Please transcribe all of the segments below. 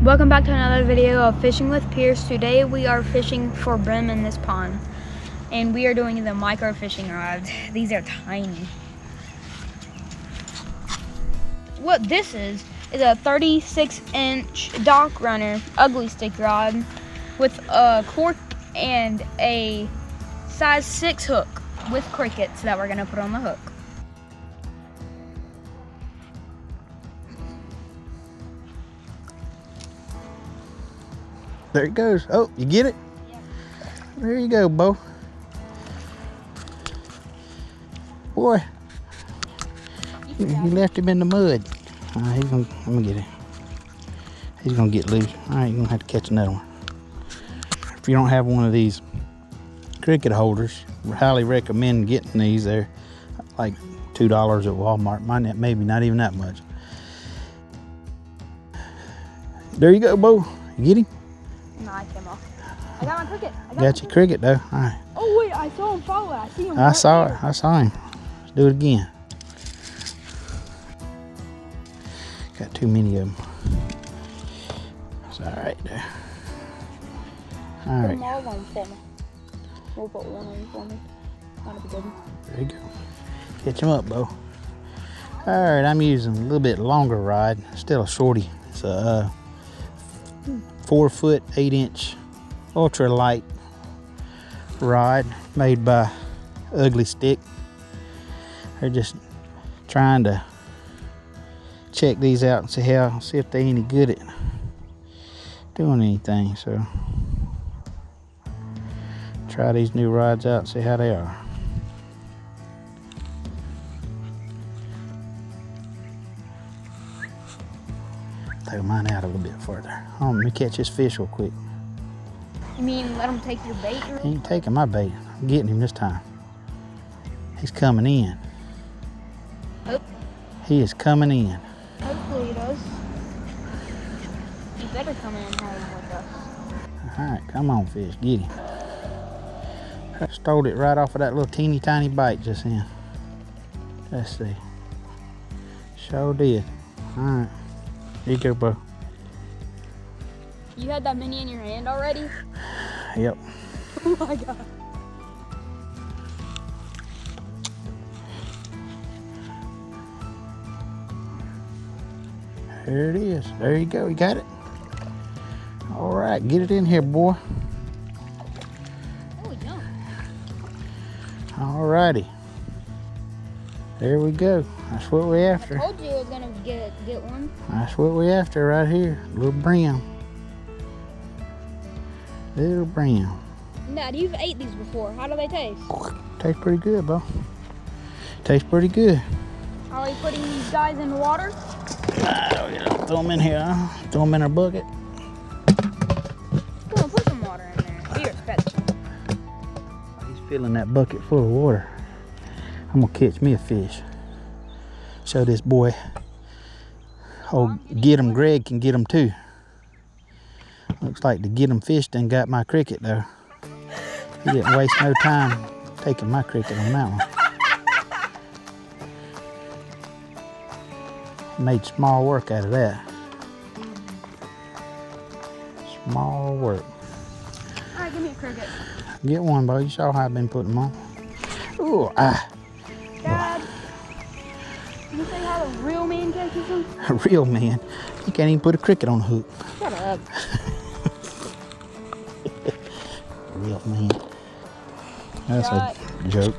Welcome back to another video of Fishing with Pierce. Today we are fishing for brim in this pond. And we are doing the micro fishing rods. These are tiny. What this is a 36-inch dock runner ugly stick rod with a cork and a size 6 hook with crickets that we're gonna put on the hook. There it goes. Oh, you get it? Yeah. There you go, Bo. Boy, you left him in the mud. He's gonna, let me get it. He's gonna get loose. All right, you're gonna have to catch another one. If you don't have one of these cricket holders, I highly recommend getting these. They're like $2 at Walmart. Mine, maybe not even that much. There you go, Bo. You get him? No, I came off. I got my cricket. Got your cricket though. All right. Oh wait, I saw him follow it. I see him. I saw it. I saw him. Let's do it again. Got too many of them. It's all right there. All right. Put them all on for me. We'll put one on for me. That'll be good. There you go. Catch him up, Bo. All right, I'm using a little bit longer rod. Still a shorty. It's a 4-foot 8-inch ultra light rod made by Ugly Stick. They're just trying to check these out and see if they're any good at doing anything. So try these new rods out and see how they are. Take mine out a little bit further. Let me catch this fish real quick. You mean let him take your bait? He ain't taking my bait. I'm getting him this time. He's coming in. Oh. He is coming in. Hopefully he does. He better come in home with us. All right, come on, fish, get him. I stole it right off of that little teeny tiny bite just then. Let's see. Sure did. All right, here you go, Bo. You had that mini in your hand already? Yep. Oh my God. There it is. There you go. You got it? All right, get it in here, boy. Oh, we jumped. All righty. There we go. That's what we're after. I told you I was gonna get one. That's what we're after right here. Little Bream. Little Bream. Dad, you've ate these before. How do they taste? Tastes pretty good, Bo. Tastes pretty good. Are we putting these guys in the water? Throw them in here, huh? Throw them in our bucket. Come on, put some water in there. Be respectful. He's filling that bucket full of water. I'm gonna catch me a fish. Show this boy. Oh, get him, Greg can get him too. Looks like the get him fish done got my cricket though. He didn't waste no time taking my cricket on that one. Made small work out of that. Small work. All right, give me a cricket. Get one, Bo. You saw how I've been putting them on. Ooh, ah. Dad, can you say how a real man catches them? A real man. You can't even put a cricket on a hook. Shut up. Real man. That's a joke.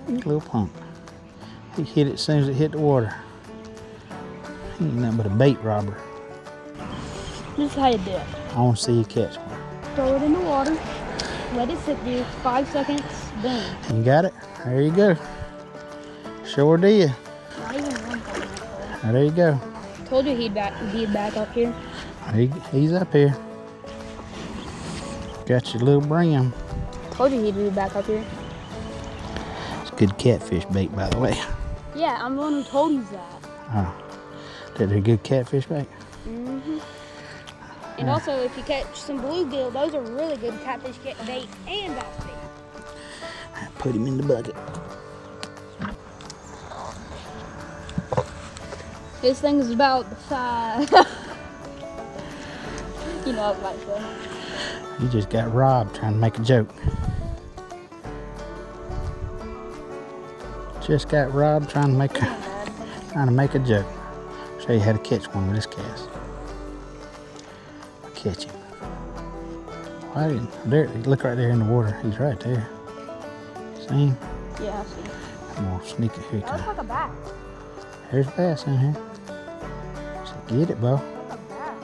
Little punk. He hit it as soon as it hit the water. He ain't nothing but a bait robber. This is how you do it. I want to see you catch one. Throw it in the water. Let it sit there 5 seconds. Boom. You got it? There you go. Sure did. Not even 1 second. There you go. Told you he'd be back up here. He's up here. Got your little Bream. Told you he'd be back up here. It's good catfish bait, by the way. Yeah, I'm the one who told you that. Oh, that they're good catfish bait? Mm-hmm. And also, if you catch some bluegill, those are really good catfish bait and bass bait. Put him in the bucket. This thing is about the size. You know what I was about to say. You just got robbed trying to make a joke. Just got robbed trying to make a joke. Show you how to catch one with this cast. Catch him. Why didn't there? Look right there in the water. He's right there. See him? Yeah, I see. I'm gonna sneak it. Here he That looks comes. like a bat. There's bass in here. So get it, Bo. Like a bat.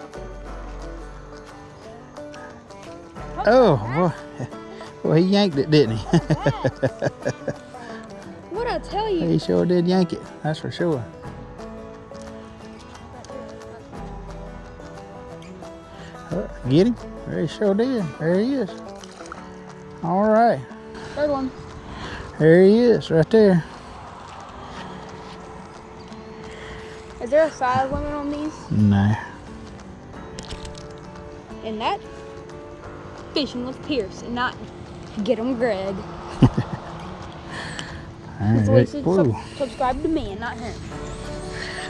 Oh, boy. Well, he yanked it, didn't he? What'd I tell you? He sure did yank it. That's for sure. Get him? There he sure did. There he is. All right. Third one. There he is, right there. Is there a size limit on these? No. And that fishing with Pierce and not get him Greg. That's why he should subscribe to me and not him.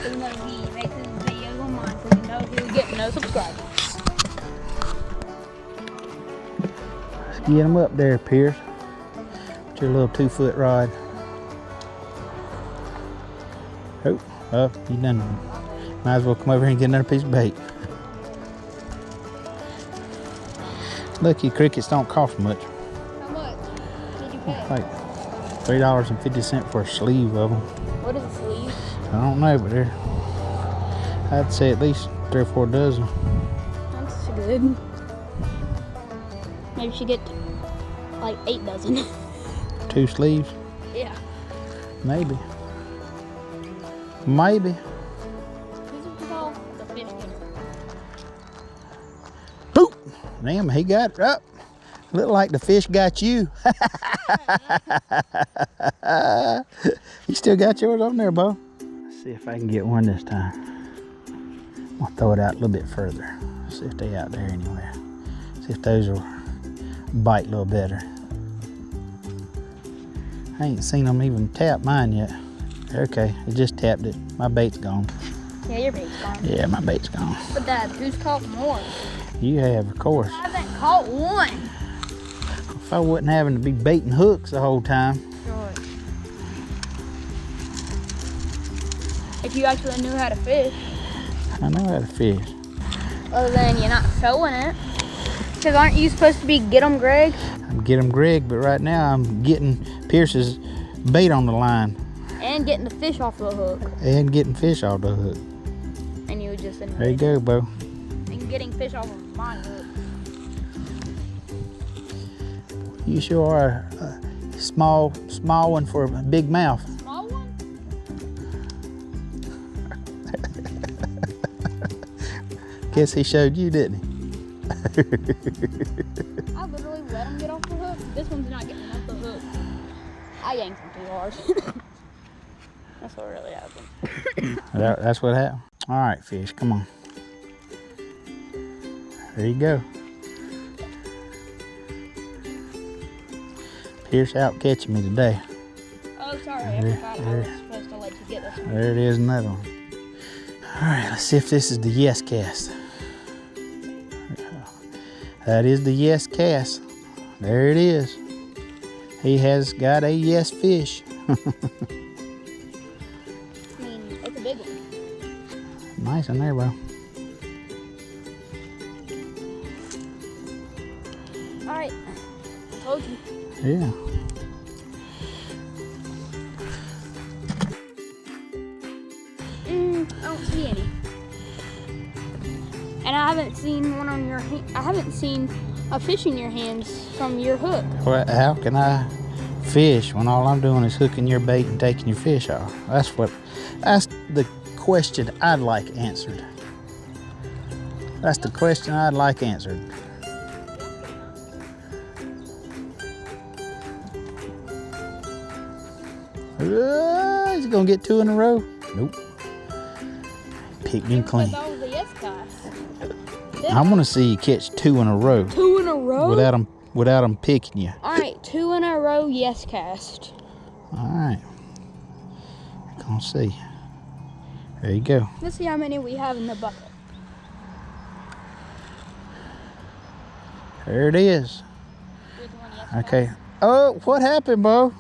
Even though he makes his videos on mine, so he knows he'll get no subscribers. Let's get him up there, Pierce. With your little 2-foot rod. Oh, you done. Might as well come over here and get another piece of bait. Lucky crickets don't cost much. How much did you pay? Like $3.50 for a sleeve of them. What is a sleeve? I don't know, but they're, I'd say at least 3 or 4 dozen. That's good. Maybe she get like 8 dozen. 2 sleeves? Yeah. Maybe. Maybe. These are called the fish dinner. Boop! Damn, he got it up. Look like the fish got you. You still got yours on there, Bo? Let's see if I can get one this time. I'm gonna throw it out a little bit further. See if they out there anywhere. See if those will bite a little better. I ain't seen them even tap mine yet. Okay, it just tapped it. My bait's gone. Yeah, your bait's gone. Yeah, my bait's gone. But Dad, who's caught more? You have, of course. I haven't caught one. If I wasn't having to be baiting hooks the whole time. Sure. If you actually knew how to fish. I know how to fish. Other than you're not showing it. Because aren't you supposed to be get 'em Greg? I'm getting Greg, but right now I'm getting Pierce's bait on the line. And getting the fish off the hook. And getting fish off the hook. And you just There you go, Bo. And getting fish off of my hook. You sure are a small one for a big mouth. Small one? Guess he showed you, didn't he? I literally let him get off the hook. This one's not getting off the hook. I yanked him too hard. That's what really happened. That's what happened. All right, fish, come on. There you go. Pierce out catching me today. Oh, sorry. I forgot I was supposed to let you get this one. There it is, another one. All right, let's see if this is the yes cast. That is the yes cast. There it is. He has got a yes fish. I mean, it's a big one. Nice in there, bro. All right. Told you. Yeah. I don't see any. And I haven't seen one on your hand. I haven't seen a fish in your hands from your hook. Well, how can I fish when all I'm doing is hooking your bait and taking your fish off? That's the question I'd like answered. That's the question I'd like answered. He's gonna get 2 in a row. Nope. Picked him clean. That was a yes cast. I'm gonna see you catch 2 in a row. 2 in a row? Without them picking you. All right, 2 in a row, yes cast. All right. Gonna see. There you go. Let's see how many we have in the bucket. There it is. Okay. Oh, what happened, Bo?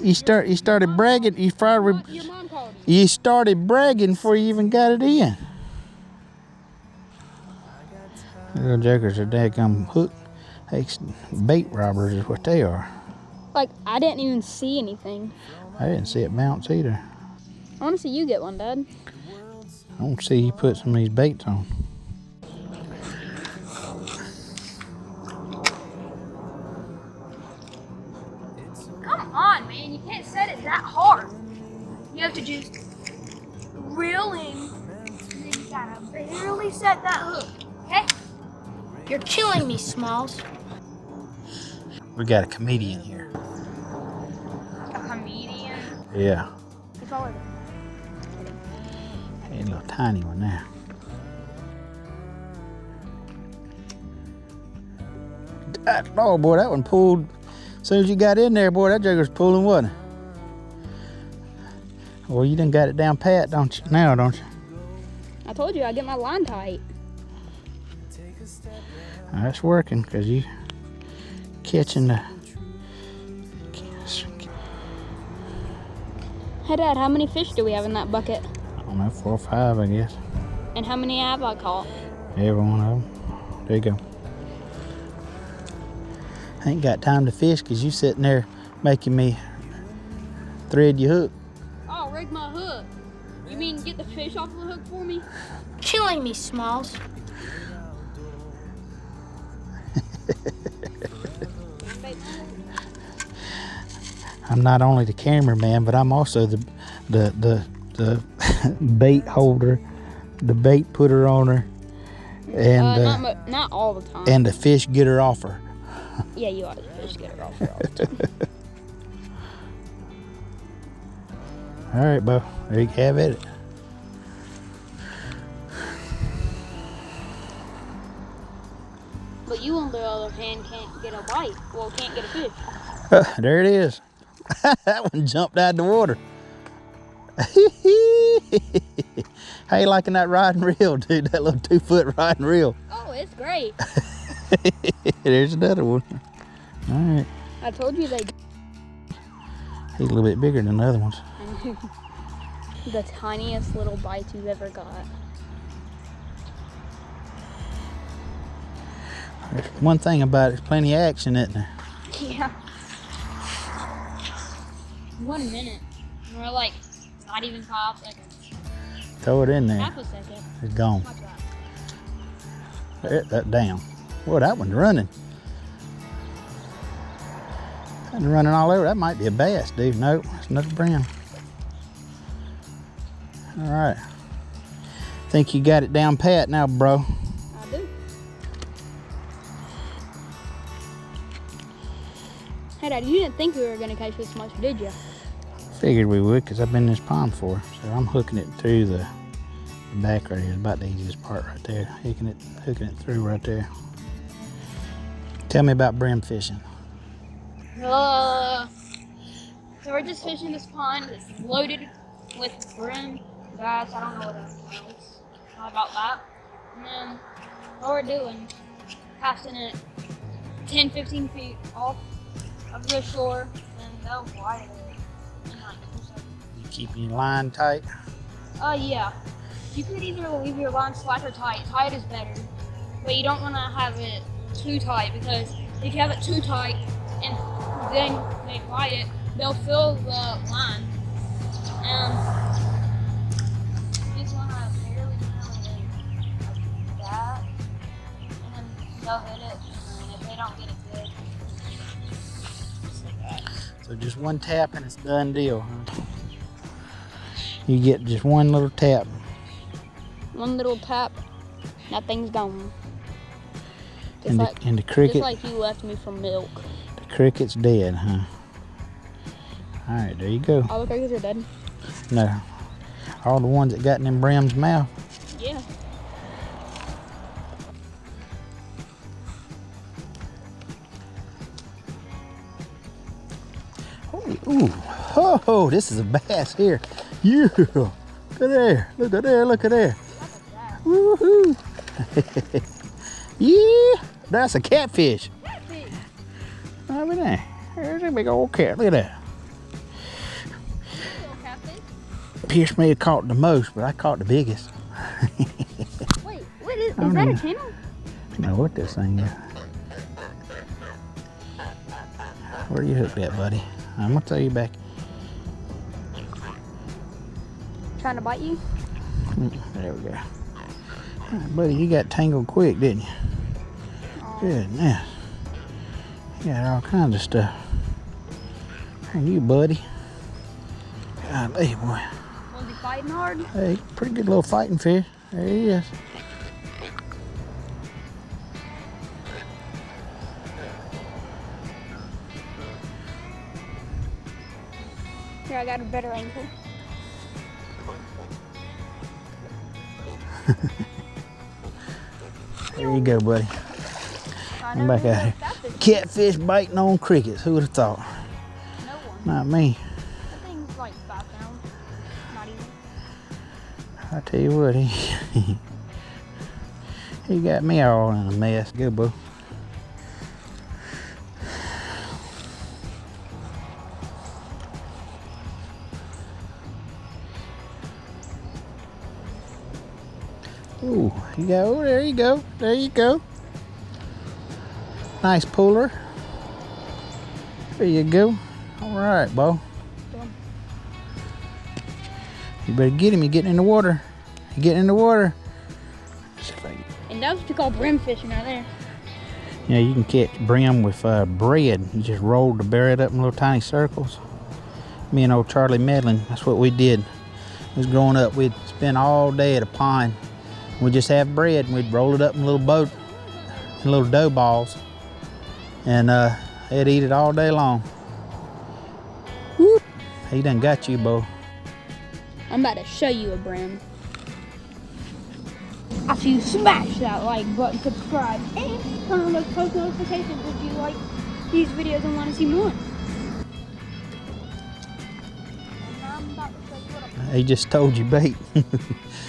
You started bragging. You probably Your mom called you. you started bragging before you even got it in. Little jokers are daggum hook. Bait robbers is what they are. Like, I didn't even see anything. I didn't see it bounce either. I want to see you get one, Dad. I want to see you put some of these baits on. Come on, man. You can't set it that hard. You have to just reel in. And then you gotta barely set that hook. Okay? You're killing me, Smalls. We got a comedian here. A comedian. Yeah. It's all over. A little tiny one there. Oh boy, that one pulled. As soon as you got in there, boy, that jigger's pulling, wasn't it? Well, you done got it down pat, don't you? Now, don't you? I told you I get my line tight. That's working, because you catching the... Hey, Dad, how many fish do we have in that bucket? I don't know, 4 or 5, I guess. And how many have I caught? Every one of them. There you go. I ain't got time to fish because you sitting there making me thread your hook. Oh, rig my hook. You mean get the fish off the hook for me? Killing me, Smalls. I'm not only the cameraman, but I'm also the bait holder, the bait putter on her, and not all the time. and the fish getter offer. Yeah, you are the fish getter offer all the time. All right, Bo, there you have it. But you, on the other hand, can't get a bite. Well, can't get a fish. There it is. That one jumped out of the water. How you liking that rod and reel, dude? That little 2-foot rod and reel. Oh, it's great. There's another one. All right. I told you they. He's a little bit bigger than the other ones. The tiniest little bites you've ever got. There's one thing about it, there's plenty of action, isn't there? Yeah. 1 minute. We're like, not even 5 seconds. Throw it in there. Half a second. It's gone. Watch that. There, that down. Boy, that one's running. That's running all over. That might be a bass, dude. Nope, that's another Bream. All right. Think you got it down pat now, bro. I do. Hey, Dad, you didn't think we were going to catch this much, did you? Figured we would, because I've been in this pond before. So I'm hooking it through the back right here. It's about the easiest part right there. Hooking it through right there. Tell me about brim fishing. So we're just fishing this pond. It's loaded with brim, bass. I don't know what else. How about that? And then what we're doing, casting it 10, 15 feet off of the shore and go wide. You keeping your line tight? Yeah. You could either leave your line slack or tight. Tight is better. But you don't want to have it too tight, because if you have it too tight and then they bite it, they'll fill the line. And you just want to barely it like that. And then they'll hit it. And if they don't get it good, just like that. So just one tap and it's done deal, huh? You get just one little tap. One little tap, that thing's gone. And the cricket. Just like you left me for milk. The cricket's dead, huh? All right, there you go. All the crickets are dead. No, all the ones that got in them Brim's mouth. Yeah. Ooh, oh, this is a bass here. Yeah. Look at there. Look at there. Look at there. Woohoo. Yeah, that's a catfish. Catfish. Over there. There's a big old cat. Look at that. Little catfish. Pierce may have caught the most, but I caught the biggest. Wait, what is I don't that? know. A channel? I don't know what this thing is. Where you hooked at, buddy? I'm gonna throw you back. Trying to bite you? There we go. All right, buddy, you got tangled quick, didn't you? Goodness. You got all kinds of stuff. And you, buddy. Golly, boy. Was he fighting hard? Hey, pretty good little fighting fish. There he is. Here, I got a better angle. There you go, buddy. I'm back out here. Catfish biting on crickets. Who would have thought? No one. Not me. That thing's like 5 pounds. Not even. I tell you what, he got me all in a mess. Go, boo. Ooh, you go. Oh, there you go. There you go. Nice puller. There you go. All right, Bo. You better get him. You're getting in the water. You're getting in the water. And that's what you call brim fishing right there. Yeah, you can catch brim with bread. You just roll the bread up in little tiny circles. Me and old Charlie Medlin, that's what we did. We was growing up, we'd spend all day at a pond. We'd just have bread and we'd roll it up in a little boat, in little dough balls. And they'd eat it all day long. Whoop. He done got you, Bo. I'm about to show you a brim. After you smash that like button, subscribe, and turn on those post notifications if you like these videos and want to see more. And I'm about to show you what I'm He just told you bait.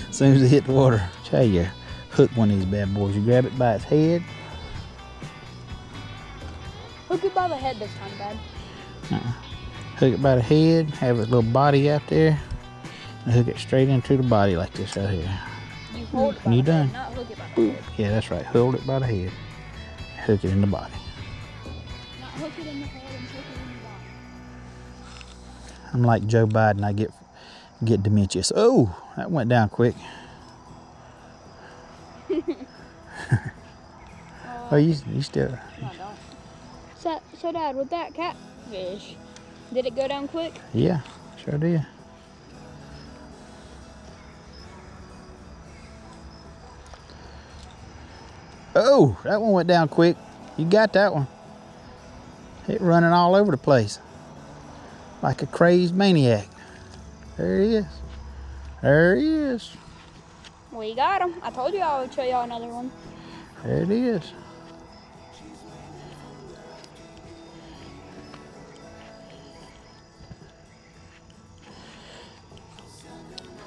As soon as it hit the water. Show you hook one of these bad boys. You grab it by its head. Hook it by the head this time, Dad. Hook it by the head, have its little body out there, and hook it straight into the body like this right here. You hold it by You the done. head, not hook it by the head. Yeah, that's right. Hold it by the head. Hook it in the body. Not hook it in the head and hook it in the body. I'm like Joe Biden. I get dementia. So, oh, that went down quick. Oh, you still. No, don't. So Dad, with that catfish, did it go down quick? Yeah, sure did. Oh, that one went down quick. You got that one. It running all over the place. Like a crazed maniac. There he is. There he is. We got him. I told you I would show y'all another one. There it is.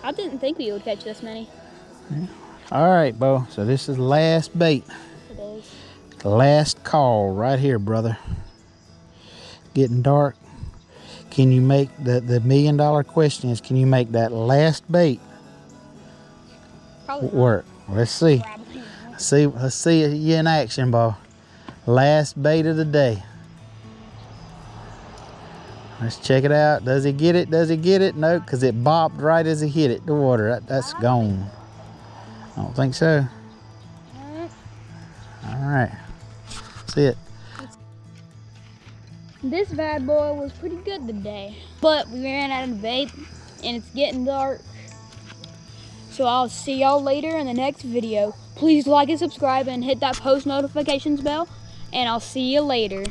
I didn't think we would catch this many. Yeah. All right, Bo. So this is the last bait. It is. The last call right here, brother. Getting dark. Can you make the $1 million question is, can you make that last bait Probably not. work? Let's see. Probably not. Let's see you in action, Bo. Last bait of the day. Let's check it out. Does he get it? Does he get it? No, because it bopped right as he hit it. The water. That's gone. I don't think so. All right. That's it. This bad boy was pretty good today, but we ran out of bait and it's getting dark. So I'll see y'all later in the next video. Please like and subscribe and hit that post notifications bell, and I'll see you later.